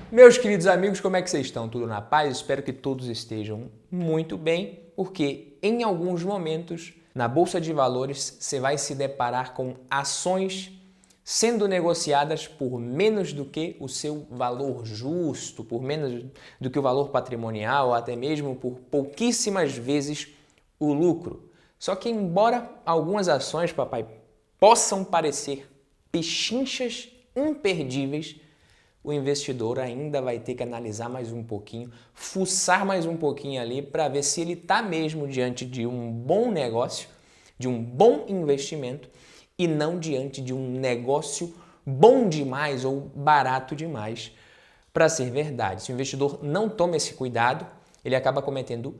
Meus queridos amigos, como é que vocês estão? Tudo na paz? Espero que todos estejam muito bem, porque em alguns momentos na Bolsa de Valores você vai se deparar com ações sendo negociadas por menos do que o seu valor justo, por menos do que o valor patrimonial, ou até mesmo por pouquíssimas vezes o lucro. Só que embora algumas ações, papai, possam parecer pechinchas imperdíveis, o investidor ainda vai ter que analisar mais um pouquinho, fuçar mais um pouquinho ali para ver se ele está mesmo diante de um bom negócio, de um bom investimento e não diante de um negócio bom demais ou barato demais para ser verdade. Se o investidor não toma esse cuidado, ele acaba cometendo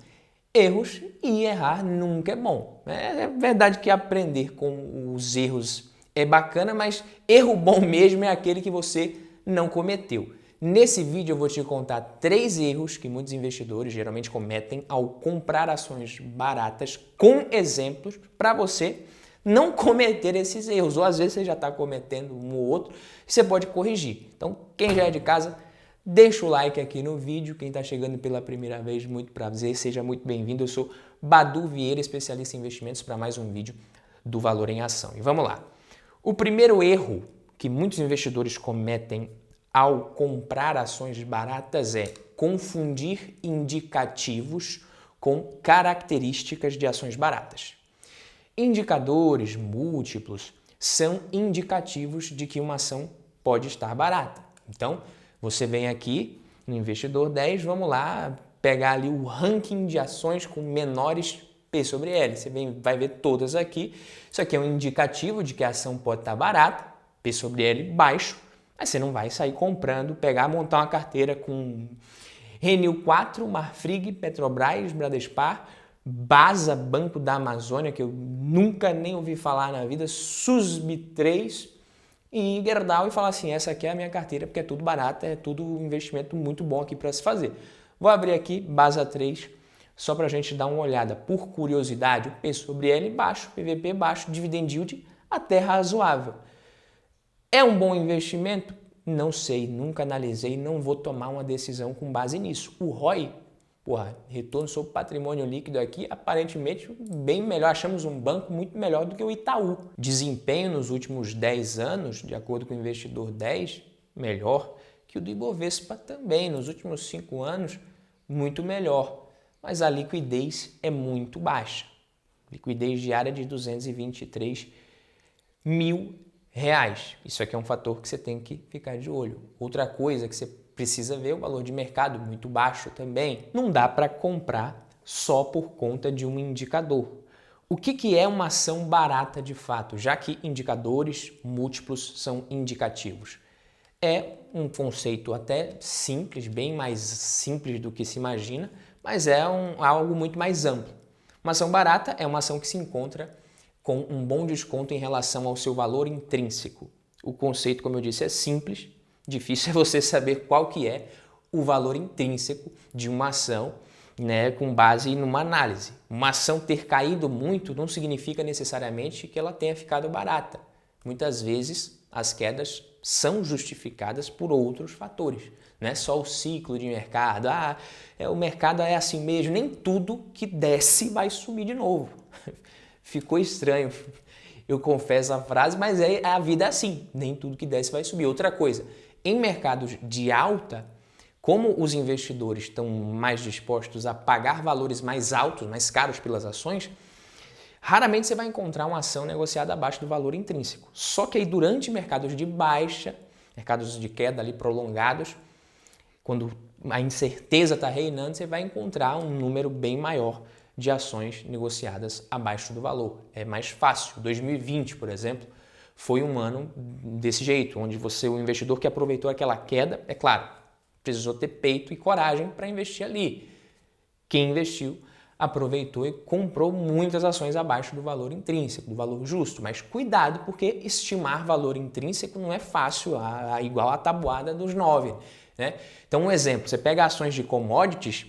erros e errar nunca é bom. É verdade que aprender com os erros é bacana, mas erro bom mesmo é aquele que você não cometeu. Nesse vídeo eu vou te contar 3 erros que muitos investidores geralmente cometem ao comprar ações baratas, com exemplos para você não cometer esses erros. Ou às vezes você já está cometendo um ou outro e você pode corrigir. Então, quem já é de casa, deixa o like aqui no vídeo. Quem está chegando pela primeira vez, muito prazer, seja muito bem-vindo. Eu sou Badu Vieira, especialista em investimentos, para mais um vídeo do Valor em Ação. E vamos lá. O primeiro erro que muitos investidores cometem ao comprar ações baratas é confundir indicativos com características de ações baratas. Indicadores múltiplos são indicativos de que uma ação pode estar barata. Então, você vem aqui no Investidor 10, vamos lá pegar ali o ranking de ações com menores P sobre L. Você vai ver todas aqui. Isso aqui é um indicativo de que a ação pode estar barata, P sobre L baixo, mas você não vai sair comprando, pegar, montar uma carteira com Renil 4, Marfrig, Petrobras, Bradespar, Basa, Banco da Amazônia, que eu nunca nem ouvi falar na vida, SUSB 3 e Gerdau, e falar assim, essa aqui é a minha carteira porque é tudo barato, é tudo um investimento muito bom aqui para se fazer. Vou abrir aqui Basa 3, só para a gente dar uma olhada. Por curiosidade, o P sobre L baixo, PVP baixo, dividend yield até razoável. É um bom investimento? Não sei, nunca analisei, não vou tomar uma decisão com base nisso. O ROI, retorno sobre patrimônio líquido aqui, aparentemente bem melhor. Achamos um banco muito melhor do que o Itaú. Desempenho nos últimos 10 anos, de acordo com o Investidor 10, melhor que o do Ibovespa também. Nos últimos 5 anos, muito melhor. Mas a liquidez é muito baixa. Liquidez diária de 223 mil reais. Isso aqui é um fator que você tem que ficar de olho. Outra coisa que você precisa ver é o valor de mercado, muito baixo também. Não dá para comprar só por conta de um indicador. O que é uma ação barata de fato, já que indicadores múltiplos são indicativos? É um conceito até simples, bem mais simples do que se imagina, mas é algo muito mais amplo. Uma ação barata é uma ação que se encontra com um bom desconto em relação ao seu valor intrínseco. O conceito, como eu disse, é simples, difícil é você saber qual que é o valor intrínseco de uma ação, né, com base numa análise. Uma ação ter caído muito não significa necessariamente que ela tenha ficado barata. Muitas vezes as quedas são justificadas por outros fatores. Não é só o ciclo de mercado. O mercado é assim mesmo, nem tudo que desce vai subir de novo. Ficou estranho, eu confesso a frase, mas a vida é assim, nem tudo que desce vai subir. Outra coisa, em mercados de alta, como os investidores estão mais dispostos a pagar valores mais altos, mais caros pelas ações, raramente você vai encontrar uma ação negociada abaixo do valor intrínseco. Só que aí durante mercados de baixa, mercados de queda ali prolongados, quando a incerteza está reinando, você vai encontrar um número bem maior de ações negociadas abaixo do valor. É mais fácil. 2020, por exemplo, foi um ano desse jeito, onde o investidor que aproveitou aquela queda, é claro, precisou ter peito e coragem para investir ali. Quem investiu aproveitou e comprou muitas ações abaixo do valor intrínseco, do valor justo. Mas cuidado, porque estimar valor intrínseco não é fácil, igual a tabuada dos 9. Né? Então, um exemplo, você pega ações de commodities,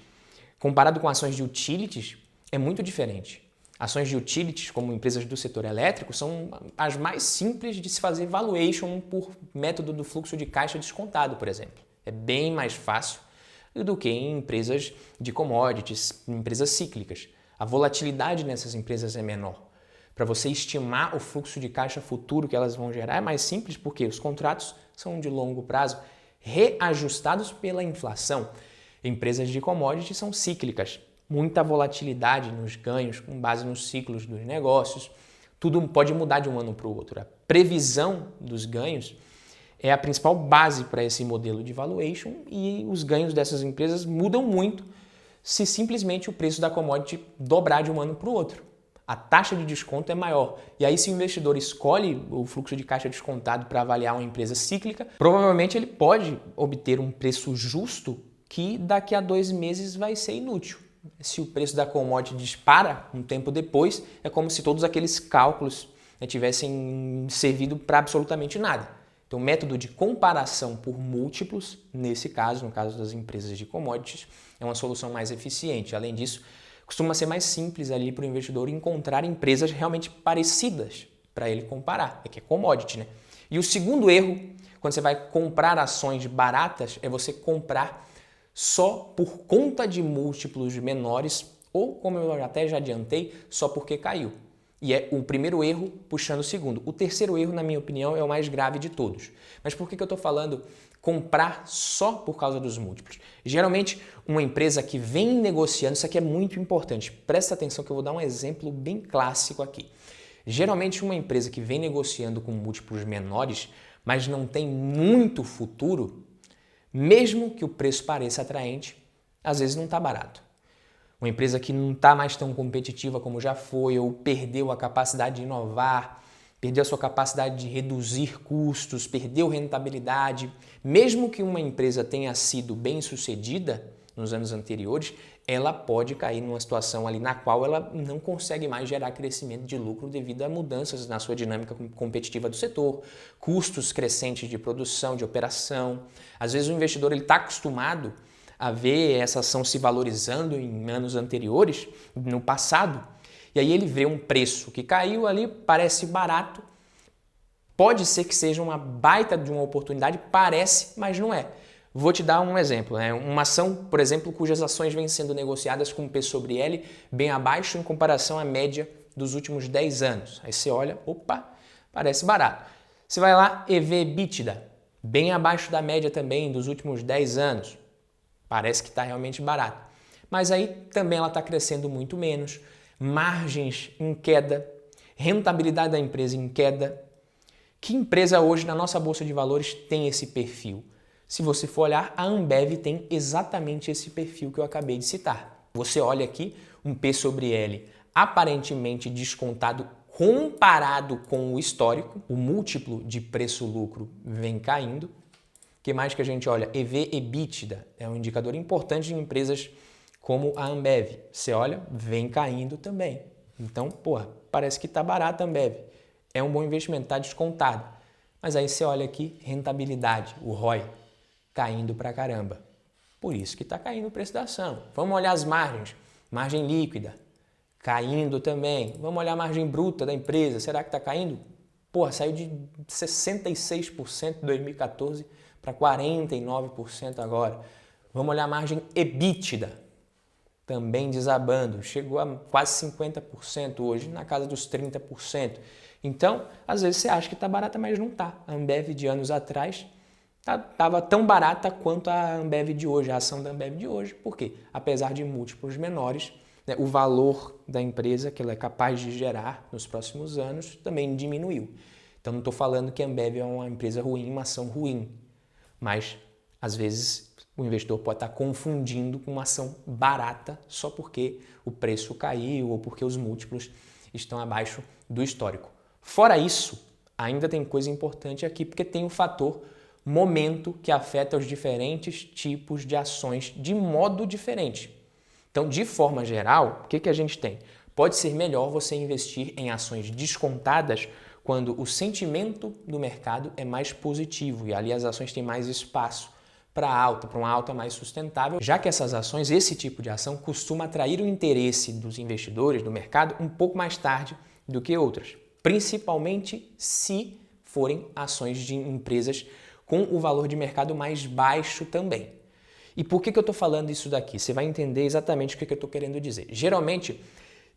comparado com ações de utilities, é muito diferente. Ações de utilities, como empresas do setor elétrico, são as mais simples de se fazer valuation por método do fluxo de caixa descontado, por exemplo. É bem mais fácil do que em empresas de commodities, empresas cíclicas. A volatilidade nessas empresas é menor. Para você estimar o fluxo de caixa futuro que elas vão gerar é mais simples porque os contratos são de longo prazo, reajustados pela inflação. Empresas de commodities são cíclicas, muita volatilidade nos ganhos com base nos ciclos dos negócios. Tudo pode mudar de um ano para o outro. A previsão dos ganhos é a principal base para esse modelo de valuation e os ganhos dessas empresas mudam muito se simplesmente o preço da commodity dobrar de um ano para o outro. A taxa de desconto é maior. E aí, se o investidor escolhe o fluxo de caixa descontado para avaliar uma empresa cíclica, provavelmente ele pode obter um preço justo que daqui a 2 meses vai ser inútil. Se o preço da commodity dispara um tempo depois, é como se todos aqueles cálculos tivessem servido para absolutamente nada. Então, o método de comparação por múltiplos, nesse caso, no caso das empresas de commodities, é uma solução mais eficiente. Além disso, costuma ser mais simples ali para o investidor encontrar empresas realmente parecidas para ele comparar, que é commodity, né? E o segundo erro, quando você vai comprar ações baratas, é você comprar só por conta de múltiplos menores ou, como eu até já adiantei, só porque caiu. E é o primeiro erro puxando o segundo. O terceiro erro, na minha opinião, é o mais grave de todos. Mas por que eu estou falando comprar só por causa dos múltiplos? Geralmente, uma empresa que vem negociando, isso aqui é muito importante, presta atenção que eu vou dar um exemplo bem clássico aqui. Geralmente, uma empresa que vem negociando com múltiplos menores, mas não tem muito futuro, mesmo que o preço pareça atraente, às vezes não está barato. Uma empresa que não está mais tão competitiva como já foi, ou perdeu a capacidade de inovar, perdeu a sua capacidade de reduzir custos, perdeu rentabilidade. Mesmo que uma empresa tenha sido bem sucedida nos anos anteriores, ela pode cair numa situação ali na qual ela não consegue mais gerar crescimento de lucro devido a mudanças na sua dinâmica competitiva do setor, custos crescentes de produção, de operação. Às vezes o investidor está acostumado a ver essa ação se valorizando em anos anteriores, no passado, e aí ele vê um preço que caiu ali, parece barato, pode ser que seja uma baita de uma oportunidade, parece, mas não é. Vou te dar um exemplo, né? Uma ação, por exemplo, cujas ações vêm sendo negociadas com P sobre L bem abaixo em comparação à média dos últimos 10 anos. Aí você olha, opa, parece barato. Você vai lá, EV/EBITDA, bem abaixo da média também dos últimos 10 anos. Parece que está realmente barato. Mas aí também ela está crescendo muito menos, margens em queda, rentabilidade da empresa em queda. Que empresa hoje na nossa Bolsa de Valores tem esse perfil? Se você for olhar, a Ambev tem exatamente esse perfil que eu acabei de citar. Você olha aqui, um P sobre L aparentemente descontado comparado com o histórico, o múltiplo de preço-lucro vem caindo. O que mais que a gente olha? EV/EBITDA é um indicador importante de empresas como a Ambev. Você olha, vem caindo também. Então, parece que está barato a Ambev. É um bom investimento, está descontado. Mas aí você olha aqui, rentabilidade, o ROI, caindo pra caramba. Por isso que está caindo o preço da ação. Vamos olhar as margens. Margem líquida, caindo também. Vamos olhar a margem bruta da empresa. Será que está caindo? Saiu de 66% em 2014 para 49% agora. Vamos olhar a margem EBITDA, também desabando. Chegou a quase 50% hoje, na casa dos 30%. Então, às vezes você acha que está barata, mas não está. A Ambev de anos atrás estava tão barata quanto a Ambev de hoje, a ação da Ambev de hoje. Por quê? Apesar de múltiplos menores, né, o valor da empresa que ela é capaz de gerar nos próximos anos também diminuiu. Então não estou falando que a Ambev é uma empresa ruim, uma ação ruim, mas às vezes o investidor pode estar confundindo com uma ação barata só porque o preço caiu ou porque os múltiplos estão abaixo do histórico. Fora isso, ainda tem coisa importante aqui, porque tem o fator momento que afeta os diferentes tipos de ações de modo diferente. Então, de forma geral, o que a gente tem? Pode ser melhor você investir em ações descontadas quando o sentimento do mercado é mais positivo e ali as ações têm mais espaço para uma alta mais sustentável, já que essas ações, esse tipo de ação, costuma atrair o interesse dos investidores do mercado um pouco mais tarde do que outras, principalmente se forem ações de empresas com o valor de mercado mais baixo também. E por que eu estou falando isso daqui? Você vai entender exatamente o que eu estou querendo dizer. Geralmente,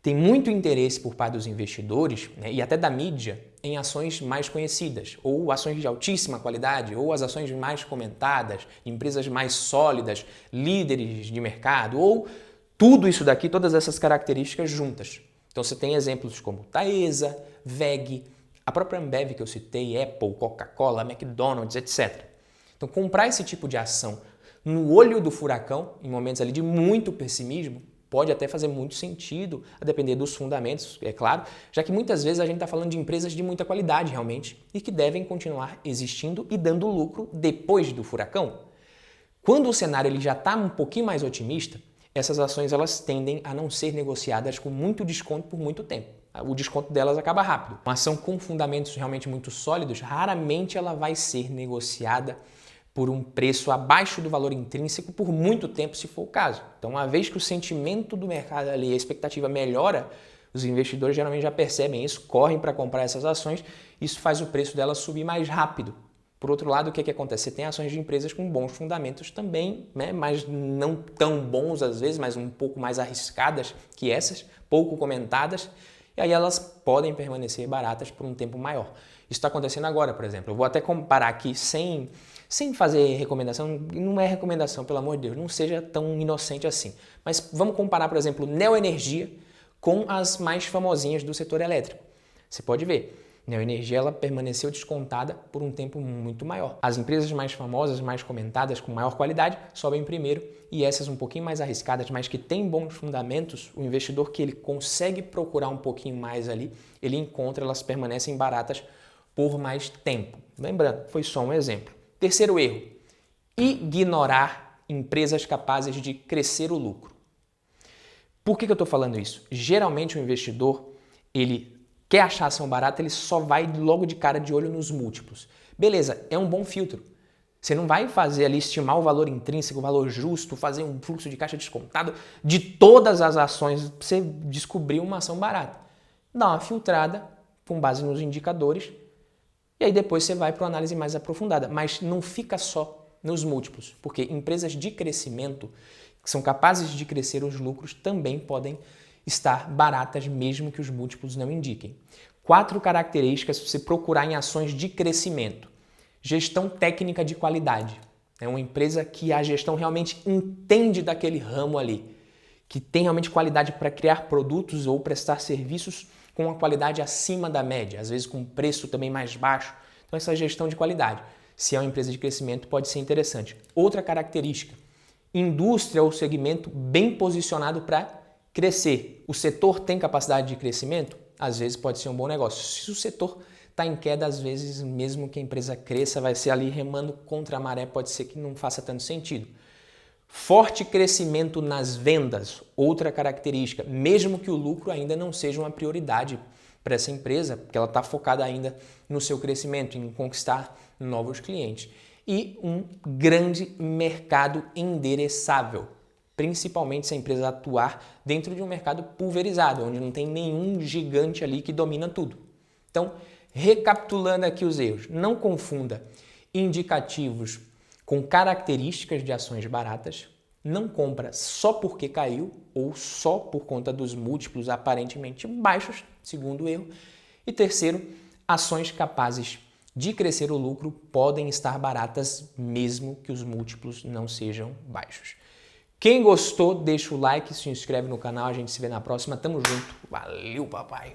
tem muito interesse por parte dos investidores, né, e até da mídia em ações mais conhecidas, ou ações de altíssima qualidade, ou as ações mais comentadas, empresas mais sólidas, líderes de mercado, ou tudo isso daqui, todas essas características juntas. Então você tem exemplos como Taesa, WEG, a própria Ambev que eu citei, Apple, Coca-Cola, McDonald's, etc. Então comprar esse tipo de ação no olho do furacão, em momentos ali de muito pessimismo, pode até fazer muito sentido, a depender dos fundamentos, é claro, já que muitas vezes a gente está falando de empresas de muita qualidade realmente e que devem continuar existindo e dando lucro depois do furacão. Quando o cenário ele já está um pouquinho mais otimista, essas ações elas tendem a não ser negociadas com muito desconto por muito tempo. O desconto delas acaba rápido. Uma ação com fundamentos realmente muito sólidos, raramente ela vai ser negociada por um preço abaixo do valor intrínseco por muito tempo, se for o caso. Então, uma vez que o sentimento do mercado ali, a expectativa melhora, os investidores geralmente já percebem isso, correm para comprar essas ações, isso faz o preço delas subir mais rápido. Por outro lado, o que acontece? Você tem ações de empresas com bons fundamentos também, né? Mas não tão bons às vezes, mas um pouco mais arriscadas que essas, pouco comentadas, e aí elas podem permanecer baratas por um tempo maior. Isso está acontecendo agora, por exemplo. Eu vou até comparar aqui sem fazer recomendação, não é recomendação, pelo amor de Deus, não seja tão inocente assim. Mas vamos comparar, por exemplo, Neoenergia com as mais famosinhas do setor elétrico. Você pode ver, Neoenergia ela permaneceu descontada por um tempo muito maior. As empresas mais famosas, mais comentadas, com maior qualidade, sobem primeiro e essas um pouquinho mais arriscadas, mas que têm bons fundamentos, o investidor que ele consegue procurar um pouquinho mais ali, ele encontra, elas permanecem baratas por mais tempo. Lembrando, foi só um exemplo. Terceiro erro, ignorar empresas capazes de crescer o lucro. Por que eu estou falando isso? Geralmente o investidor, ele quer achar ação barata, ele só vai logo de cara de olho nos múltiplos. Beleza, é um bom filtro. Você não vai fazer ali estimar o valor intrínseco, o valor justo, fazer um fluxo de caixa descontado de todas as ações para você descobrir uma ação barata. Dá uma filtrada com base nos indicadores e aí depois você vai para uma análise mais aprofundada. Mas não fica só nos múltiplos, porque empresas de crescimento que são capazes de crescer os lucros também podem estar baratas mesmo que os múltiplos não indiquem. 4 características se você procurar em ações de crescimento. Gestão técnica de qualidade. É uma empresa que a gestão realmente entende daquele ramo ali, que tem realmente qualidade para criar produtos ou prestar serviços com uma qualidade acima da média, às vezes com um preço também mais baixo. Então essa gestão de qualidade, se é uma empresa de crescimento, pode ser interessante. Outra característica, indústria ou segmento bem posicionado para crescer. O setor tem capacidade de crescimento? Às vezes pode ser um bom negócio. Se o setor está em queda, às vezes mesmo que a empresa cresça, vai ser ali remando contra a maré, pode ser que não faça tanto sentido. Forte crescimento nas vendas, outra característica, mesmo que o lucro ainda não seja uma prioridade para essa empresa, porque ela está focada ainda no seu crescimento, em conquistar novos clientes. E um grande mercado endereçável, principalmente se a empresa atuar dentro de um mercado pulverizado, onde não tem nenhum gigante ali que domina tudo. Então, recapitulando aqui os erros, não confunda indicativos com características de ações baratas, não compra só porque caiu ou só por conta dos múltiplos aparentemente baixos, segundo erro. E terceiro, ações capazes de crescer o lucro podem estar baratas mesmo que os múltiplos não sejam baixos. Quem gostou, deixa o like, se inscreve no canal, a gente se vê na próxima. Tamo junto. Valeu, papai!